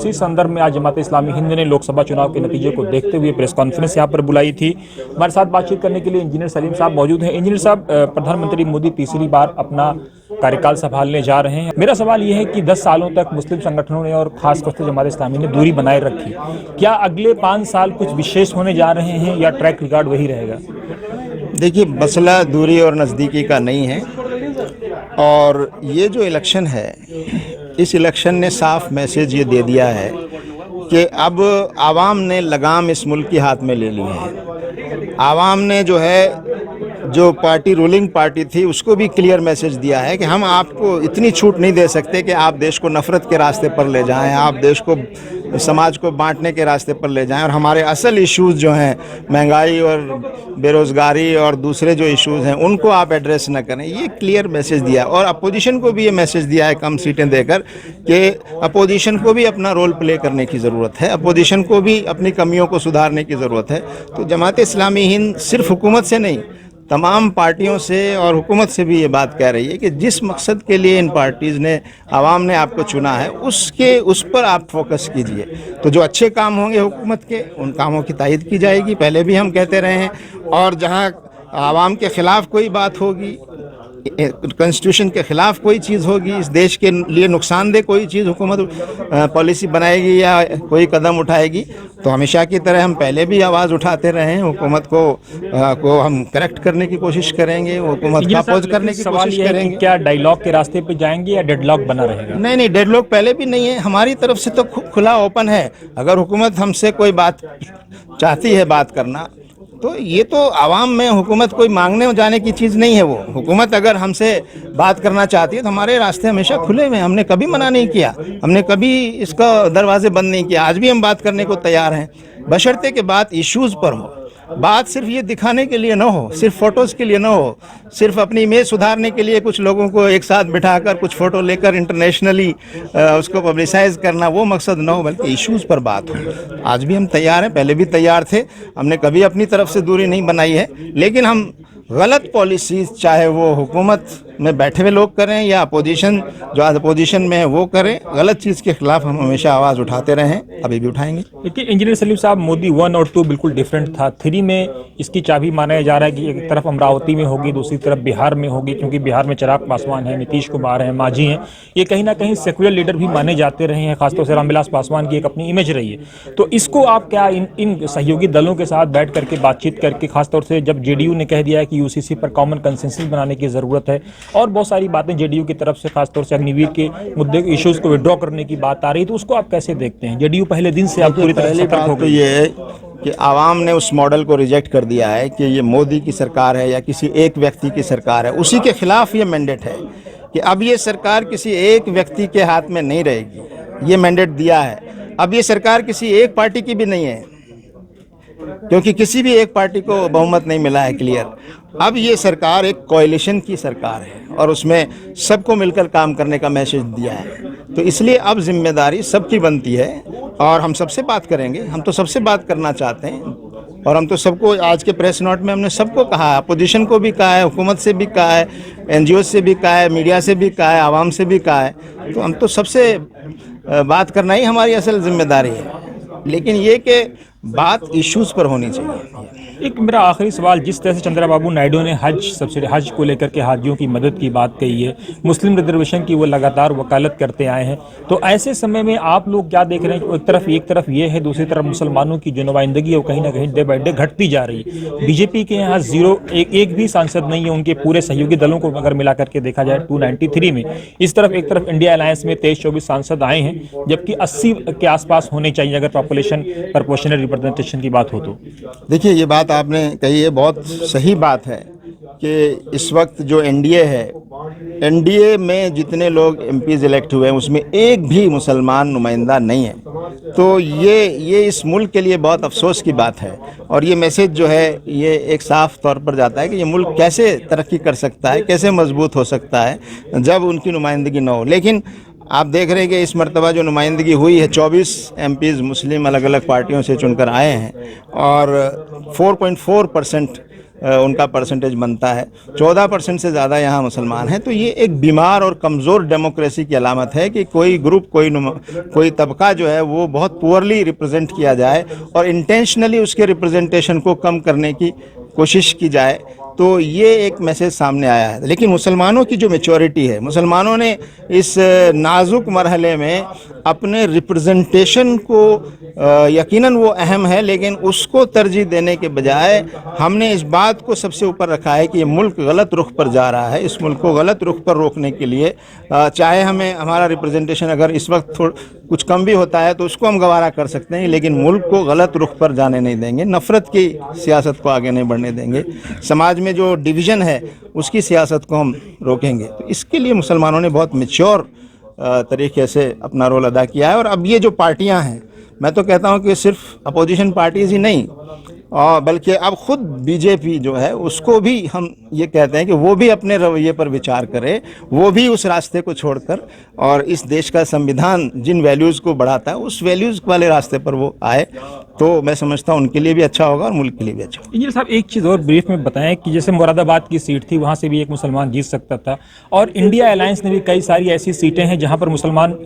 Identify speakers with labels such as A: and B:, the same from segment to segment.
A: इसी संदर्भ में आज जमात-ए इस्लामी हिंद ने लोकसभा चुनाव के नतीजे को देखते हुए प्रेस कॉन्फ्रेंस यहाँ पर बुलाई थी। हमारे साथ बातचीत करने के लिए इंजीनियर सलीम साहब मौजूद हैं। इंजीनियर साहब, प्रधानमंत्री मोदी तीसरी बार अपना कार्यकाल संभालने जा रहे हैं। मेरा सवाल यह है कि 10 सालों तक मुस्लिम संगठनों ने और खासतौर से जमात इस्लामी ने दूरी बनाए रखी। क्या अगले 5 साल कुछ विशेष होने जा रहे हैं या ट्रैक रिकॉर्ड वही रहेगा?
B: देखिए, मसला दूरी और नज़दीकी का नहीं है, और ये जो इलेक्शन है, इस इलेक्शन ने साफ मैसेज ये दे दिया है कि अब आवाम ने लगाम इस मुल्क के हाथ में ले ली है। आवाम ने जो पार्टी रूलिंग पार्टी थी उसको भी क्लियर मैसेज दिया है कि हम आपको इतनी छूट नहीं दे सकते कि आप देश को नफ़रत के रास्ते पर ले जाएं, आप देश को समाज को बांटने के रास्ते पर ले जाएं, और हमारे असल इश्यूज़ जो हैं, महंगाई और बेरोज़गारी और दूसरे जो इश्यूज़ हैं, उनको आप एड्रेस न करें। ये क्लियर मैसेज दिया, और अपोजिशन को भी ये मैसेज दिया है कम सीटें देकर कि अपोजिशन को भी अपना रोल प्ले करने की ज़रूरत है, अपोजिशन को भी अपनी कमियों को सुधारने की ज़रूरत है। तो जमात इस्लामी हिंद सिर्फ हुकूमत से नहीं, तमाम पार्टियों से और हुकूमत से भी ये बात कह रही है कि जिस मकसद के लिए इन पार्टीज़ ने, आवाम ने आपको चुना है, उस पर आप फोकस कीजिए। तो जो अच्छे काम होंगे हुकूमत के, उन कामों की तायद की जाएगी। पहले भी हम कहते रहे हैं, और जहां आवाम के ख़िलाफ़ कोई बात होगी, कॉन्स्टिट्यूशन के ख़िलाफ़ कोई चीज़ होगी, इस देश के लिए नुकसानदेह कोई चीज़ हुकूमत पॉलिसी बनाएगी या कोई कदम उठाएगी, तो हमेशा की तरह हम पहले भी आवाज़ उठाते रहे हैं। हुकूमत को हम करेक्ट करने की कोशिश करेंगे, हुकूमत को अपोज करने की कोशिश करेंगे।
A: क्या डायलॉग के रास्ते पे जाएंगे या डेडलॉक बना रहेगा?
B: नहीं, डेडलॉक पहले भी नहीं है, हमारी तरफ से तो खुला ओपन है। अगर हुकूमत हमसे कोई बात चाहती है बात करना, तो ये तो आवाम में हुकूमत कोई मांगने जाने की चीज़ नहीं है। वो हुकूमत अगर हमसे बात करना चाहती है तो हमारे रास्ते हमेशा खुले हुए हैं, हमने कभी मना नहीं किया, हमने कभी इसका दरवाजे बंद नहीं किया। आज भी हम बात करने को तैयार हैं, बशर्ते कि बात इश्यूज़ पर हो। बात सिर्फ ये दिखाने के लिए ना हो, सिर्फ फ़ोटोज़ के लिए ना हो, सिर्फ अपनी इमेज सुधारने के लिए कुछ लोगों को एक साथ बिठाकर कुछ फ़ोटो लेकर इंटरनेशनली उसको पब्लिसाइज़ करना, वो मकसद ना हो, बल्कि इश्यूज़ पर बात हो। आज भी हम तैयार हैं, पहले भी तैयार थे, हमने कभी अपनी तरफ से दूरी नहीं बनाई है। लेकिन हम गलत पॉलिसीज़, चाहे वो हुकूमत में बैठे हुए लोग करें या अपोजिशन जो आज अपोजिशन में है वो करें, गलत चीज़ के खिलाफ हम हमेशा आवाज़ उठाते रहे हैं, अभी भी उठाएंगे।
A: देखिए इंजीनियर सलीम साहब, मोदी 1 और 2 बिल्कुल डिफरेंट था। 3 में इसकी चाबी माना जा रहा है कि एक तरफ अमरावती में होगी, दूसरी तरफ बिहार में होगी, क्योंकि बिहार में चिराग पासवान है, नीतीश कुमार हैं, मांझी हैं। ये कहीं ना कहीं सेक्युलर लीडर भी माने जाते रहे हैं, खासतौर से रामविलास पासवान की एक अपनी इमेज रही है। तो इसको आप क्या इन सहयोगी दलों के साथ बैठ करके बातचीत करके, खासतौर से जब जेडीयू ने कह दिया है कि यूसीसी पर कॉमन कंसेंसस बनाने की जरूरत है, और बहुत सारी बातें जेडीयू की तरफ से खासतौर से अग्निवीर के मुद्दे इश्यूज को विड्रॉ करने की बात आ रही है, तो उसको आप कैसे देखते हैं? जेडीयू पहले दिन से आप पूरी तरह से सतर्क हो गई।
B: ये है कि आवाम ने उस मॉडल को रिजेक्ट कर दिया है कि ये मोदी की सरकार है या किसी एक व्यक्ति की सरकार है। उसी के खिलाफ ये मैंडेट है कि अब ये सरकार किसी एक व्यक्ति के हाथ में नहीं रहेगी, ये मैंडेट दिया है। अब ये सरकार किसी एक पार्टी की भी नहीं है, क्योंकि किसी भी एक पार्टी को बहुमत नहीं मिला है क्लियर। अब ये सरकार एक कोएलिशन की सरकार है, और उसमें सबको मिलकर काम करने का मैसेज दिया है। तो इसलिए अब जिम्मेदारी सबकी बनती है, और हम सबसे बात करेंगे। हम तो सबसे बात करना चाहते हैं, और हम तो सबको, आज के प्रेस नोट में हमने सबको कहा है, अपोजिशन को भी कहा है, हुकूमत से भी कहा है, NGO से भी कहा है, मीडिया से भी कहा है, आवाम से भी कहा है। तो हम तो सबसे बात करना ही हमारी असल जिम्मेदारी है, लेकिन ये कि बात इश्यूज़ पर होनी चाहिए।
A: एक मेरा आखिरी सवाल, जिस तरह से चंद्रबाबू नायडू ने हज को लेकर के हाजियों की मदद की बात कही है, मुस्लिम रिजर्वेशन की वो लगातार वकालत करते आए हैं, तो ऐसे समय में आप लोग क्या देख रहे हैं? एक तरफ ये है, दूसरी तरफ मुसलमानों की जो नुमाइंदगी है वो कहीं ना कहीं डे बाई डे घटती जा रही है। बीजेपी के यहाँ एक भी सांसद नहीं है, उनके पूरे सहयोगी दलों को अगर मिला करके देखा जाए 293 में। एक तरफ इंडिया अलायंस में 23-24 सांसद आए हैं, जबकि 80 के आसपास होने चाहिए अगर पॉपुलेशन प्रोपोर्शनल रिप्रेजेंटेशन की बात हो तो।
B: देखिए, ये बात आपने कही है, बहुत सही बात है कि इस वक्त जो एनडीए है, एनडीए में जितने लोग एमपीज इलेक्ट हुए हैं उसमें एक भी मुसलमान नुमाइंदा नहीं है। तो ये इस मुल्क के लिए बहुत अफसोस की बात है, और ये मैसेज जो है ये एक साफ तौर पर जाता है कि ये मुल्क कैसे तरक्की कर सकता है, कैसे मजबूत हो सकता है जब उनकी नुमाइंदगी न हो। लेकिन आप देख रहे हैं कि इस मरतबा जो नुमाइंदगी हुई है, 24 एमपीज़ मुस्लिम अलग अलग पार्टियों से चुनकर आए हैं, और 4.4% उनका परसेंटेज बनता है, 14% से ज़्यादा यहाँ मुसलमान हैं। तो ये एक बीमार और कमज़ोर डेमोक्रेसी की अलामत है कि कोई ग्रुप, कोई तबका जो है वो बहुत पुअरली रिप्रेजेंट किया जाए और इंटेंशनली उसके रिप्रेजेंटेशन को कम करने की कोशिश की जाए। तो ये एक मैसेज सामने आया है। लेकिन मुसलमानों की जो मेच्योरिटी है, मुसलमानों ने इस नाजुक मरहले में अपने रिप्रेजेंटेशन को यकीनन वो अहम है, लेकिन उसको तरजीह देने के बजाय हमने इस बात को सबसे ऊपर रखा है कि ये मुल्क गलत रुख पर जा रहा है। इस मुल्क को गलत रुख पर रोकने के लिए चाहे हमें हमारा रिप्रेजेंटेशन अगर इस वक्त कुछ कम भी होता है तो उसको हम गवारा कर सकते हैं, लेकिन मुल्क को गलत रुख पर जाने नहीं देंगे, नफ़रत की सियासत को आगे नहीं बढ़ने देंगे, समाज में जो डिवीज़न है उसकी सियासत को हम रोकेंगे। तो इसके लिए मुसलमानों ने बहुत मैच्योर तरीके से अपना रोल अदा किया है। और अब ये जो पार्टियां हैं, मैं तो कहता हूं कि सिर्फ अपोजिशन पार्टीज़ ही नहीं, बल्कि अब खुद बीजेपी जो है उसको भी हम ये कहते हैं कि वो भी अपने रवैये पर विचार करे, वो भी उस रास्ते को छोड़कर और इस देश का संविधान जिन वैल्यूज़ को बढ़ाता है उस वैल्यूज़ वाले रास्ते पर वो आए, तो मैं समझता हूँ उनके लिए भी अच्छा होगा और मुल्क के लिए भी अच्छा होगा।
A: इंजीनियर साहब, एक चीज़ और ब्रीफ में बताएं कि जैसे मुरादाबाद की सीट थी, वहाँ से भी एक मुसलमान जीत सकता था, और इंडिया अलायंस ने भी कई सारी ऐसी सीटें हैं जहाँ पर मुसलमान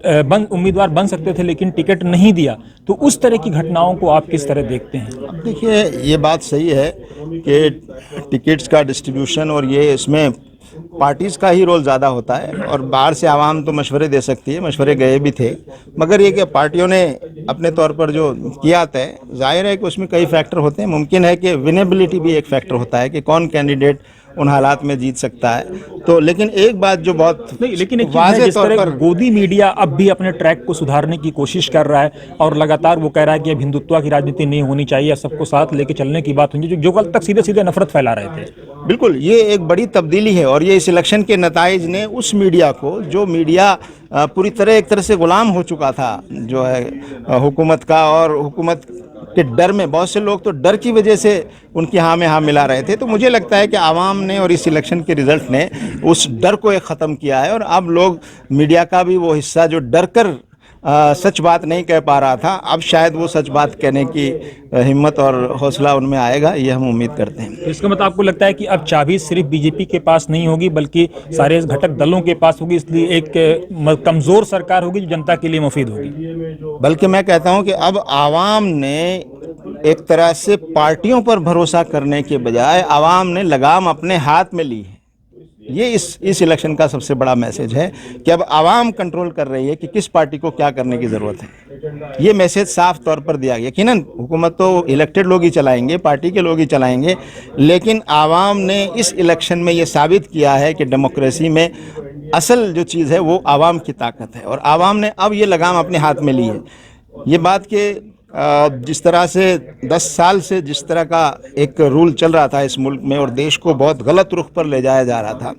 A: उम्मीदवार बन सकते थे लेकिन टिकट नहीं दिया। तो उस तरह की घटनाओं को आप किस तरह देखते हैं?
B: अब देखिए, ये बात सही है कि टिकट्स का डिस्ट्रीब्यूशन और ये इसमें पार्टीज़ का ही रोल ज़्यादा होता है, और बाहर से आवाम तो मशवरे दे सकती है, मशवरे गए भी थे, मगर ये कि पार्टियों ने अपने तौर पर जो किया तय, जाहिर है कि उसमें कई फैक्टर होते हैं। मुमकिन है कि विनेबिलिटी भी एक फैक्टर होता है कि कौन कैंडिडेट उन हालात में जीत सकता है। तो लेकिन एक बात जो बहुत
A: नहीं, लेकिन एक
B: वाज़ेह
A: जिस
B: तौर
A: तरह
B: पर
A: गोदी मीडिया अब भी अपने ट्रैक को सुधारने की कोशिश कर रहा है और लगातार वो कह रहा है कि अब हिंदुत्व की राजनीति नहीं होनी चाहिए, सबको साथ लेके चलने की बात होनी, जो कल तक सीधे सीधे नफरत फैला रहे थे।
B: बिल्कुल, ये एक बड़ी तब्दीली है, और ये इस इलेक्शन के नताइज ने उस मीडिया को, जो मीडिया पूरी तरह एक तरह से गुलाम हो चुका था जो है हुकूमत का, और हुकूमत के डर में बहुत से लोग तो डर की वजह से उनकी हाँ में हाँ मिला रहे थे। तो मुझे लगता है कि आवाम ने और इस इलेक्शन के रिज़ल्ट ने उस डर को एक ख़त्म किया है, और अब लोग मीडिया का भी वो हिस्सा जो डर कर सच बात नहीं कह पा रहा था, अब शायद वो सच बात कहने की हिम्मत और हौसला उनमें आएगा, ये हम उम्मीद करते हैं।
A: तो इसका मतलब आपको लगता है कि अब चाबी सिर्फ बीजेपी के पास नहीं होगी बल्कि सारे घटक दलों के पास होगी, इसलिए एक कमज़ोर सरकार होगी जो जनता के लिए मुफीद होगी?
B: बल्कि मैं कहता हूं कि अब आवाम ने एक तरह से पार्टियों पर भरोसा करने के बजाय आवाम ने लगाम अपने हाथ में ली है। ये इस इलेक्शन का सबसे बड़ा मैसेज है कि अब आवाम कंट्रोल कर रही है कि किस पार्टी को क्या करने की ज़रूरत है। ये मैसेज साफ तौर पर दिया गया। यकीनन हुकूमत तो इलेक्टेड लोग ही चलाएंगे, पार्टी के लोग ही चलाएंगे, लेकिन आवाम ने इस इलेक्शन में ये साबित किया है कि डेमोक्रेसी में असल जो चीज़ है वो आवाम की ताकत है, और आवाम ने अब ये लगाम अपने हाथ में ली है। ये बात कि जिस तरह से 10 साल से जिस तरह का एक रूल चल रहा था इस मुल्क में और देश को बहुत गलत रुख पर ले जाया जा रहा था,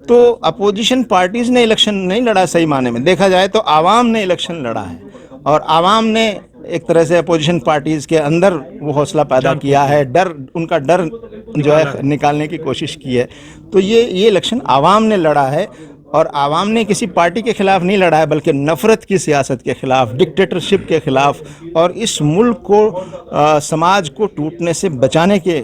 B: तो अपोजिशन पार्टीज़ ने इलेक्शन नहीं लड़ा। सही माने में देखा जाए तो आवाम ने इलेक्शन लड़ा है, और आवाम ने एक तरह से अपोजिशन पार्टीज़ के अंदर वो हौसला पैदा किया है, उनका डर जो है निकालने की कोशिश की है। तो ये इलेक्शन आवाम ने लड़ा है, और आवाम ने किसी पार्टी के खिलाफ नहीं लड़ा है, बल्कि नफ़रत की सियासत के खिलाफ, डिक्टेटरशिप के खिलाफ, और इस मुल्क को समाज को टूटने से बचाने के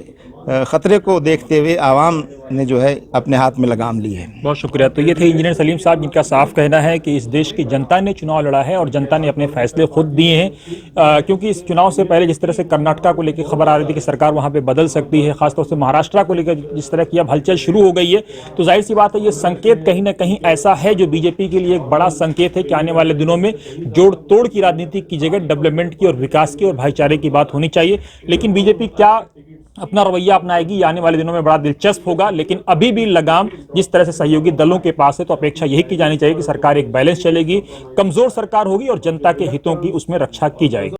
B: ख़तरे को देखते हुए आवाम ने जो है अपने हाथ में लगाम ली है।
A: बहुत शुक्रिया। तो ये थे इंजीनियर सलीम साहब, जिनका साफ कहना है कि इस देश की जनता ने चुनाव लड़ा है और जनता ने अपने फैसले खुद दिए हैं, क्योंकि इस चुनाव से पहले जिस तरह से कर्नाटका को लेकर खबर आ रही थी कि सरकार वहाँ पे बदल सकती है, खासतौर से महाराष्ट्र को लेकर जिस तरह की अब हलचल शुरू हो गई है, तो जाहिर सी बात है ये संकेत कहीं ना कहीं ऐसा है जो बीजेपी के लिए एक बड़ा संकेत है कि आने वाले दिनों में जोड़ तोड़ की राजनीति की जगह डेवलपमेंट की और विकास की और भाईचारे की बात होनी चाहिए। लेकिन बीजेपी क्या अपना रवैया अपनाएगी, ये आने वाले दिनों में बड़ा दिलचस्प होगा। लेकिन अभी भी लगाम जिस तरह से सहयोगी दलों के पास है, तो अपेक्षा यही की जानी चाहिए कि सरकार एक बैलेंस चलेगी, कमजोर सरकार होगी और जनता के हितों की उसमें रक्षा की जाएगी।